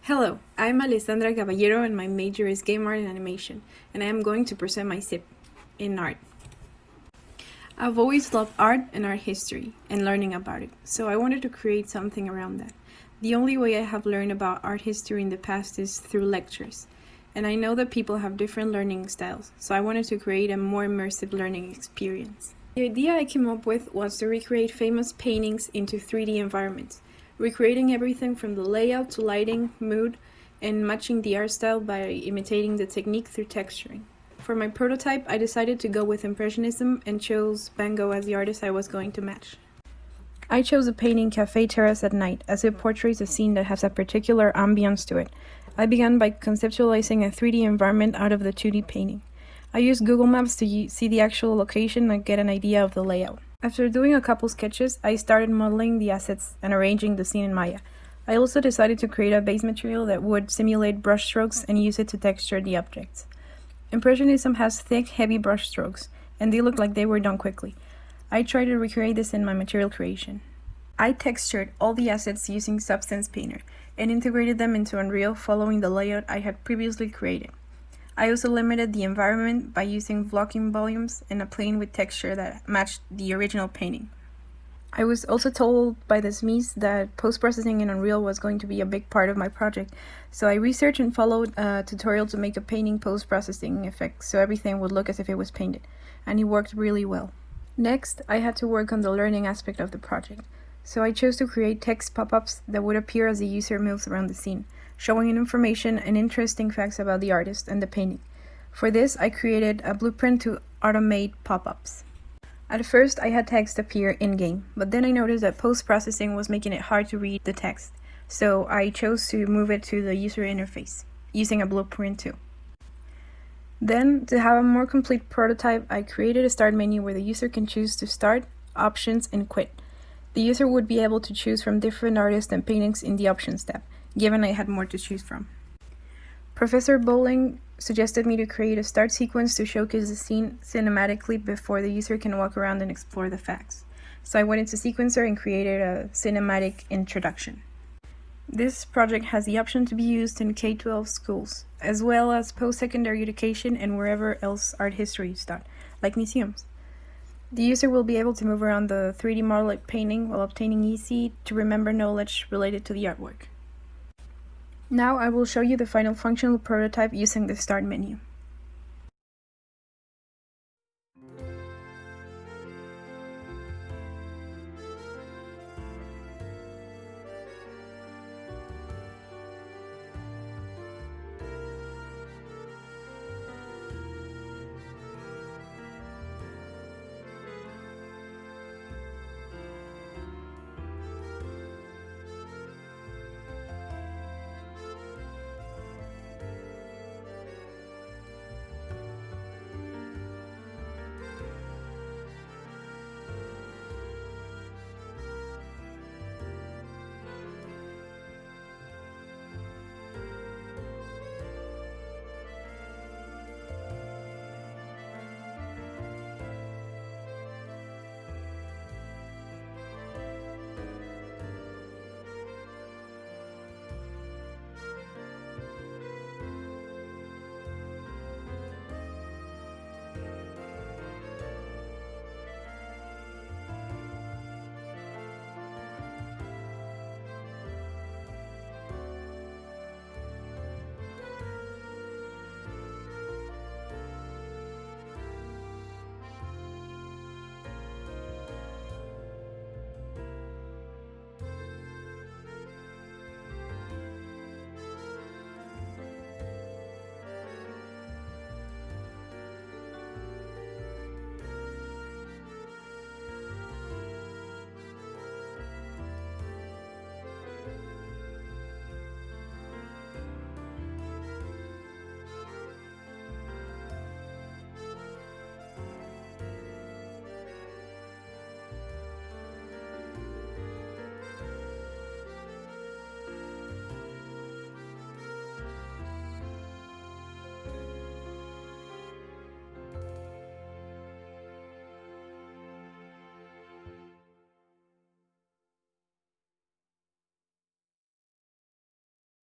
Hello, I'm Alessandra Caballero and my major is Game Art and Animation, and I am going to present my SIP in art. I've always loved art and art history and learning about it, so I wanted to create something around that. The only way I have learned about art history in the past is through lectures, and I know that people have different learning styles, so I wanted to create a more immersive learning experience. The idea I came up with was to recreate famous paintings into 3D environments, recreating everything from the layout to lighting, mood, and matching the art style by imitating the technique through texturing. For my prototype, I decided to go with Impressionism and chose Van Gogh as the artist I was going to match. I chose the painting Café Terrace at Night as it portrays a scene that has a particular ambience to it. I began by conceptualizing a 3D environment out of the 2D painting. I used Google Maps to see the actual location and get an idea of the layout. After doing a couple sketches, I started modeling the assets and arranging the scene in Maya. I also decided to create a base material that would simulate brushstrokes and use it to texture the objects. Impressionism has thick, heavy brushstrokes, and they look like they were done quickly. I tried to recreate this in my material creation. I textured all the assets using Substance Painter and integrated them into Unreal following the layout I had previously created. I also limited the environment by using blocking volumes and a plane with texture that matched the original painting. I was also told by the SMEs that post-processing in Unreal was going to be a big part of my project, so I researched and followed a tutorial to make a painting post-processing effect so everything would look as if it was painted, and it worked really well. Next, I had to work on the learning aspect of the project, so I chose to create text pop-ups that would appear as the user moves around the scene, showing information and interesting facts about the artist and the painting. For this, I created a blueprint to automate pop-ups. At first, I had text appear in-game, but then I noticed that post-processing was making it hard to read the text, so I chose to move it to the user interface, using a blueprint too. Then, to have a more complete prototype, I created a start menu where the user can choose to start, options, and quit. The user would be able to choose from different artists and paintings in the options tab, given I had more to choose from. Professor Bowling suggested me to create a start sequence to showcase the scene cinematically before the user can walk around and explore the facts. So I went into Sequencer and created a cinematic introduction. This project has the option to be used in K-12 schools, as well as post-secondary education and wherever else art history is taught, like museums. The user will be able to move around the 3D model painting while obtaining easy to remember knowledge related to the artwork. Now I will show you the final functional prototype using the Start menu.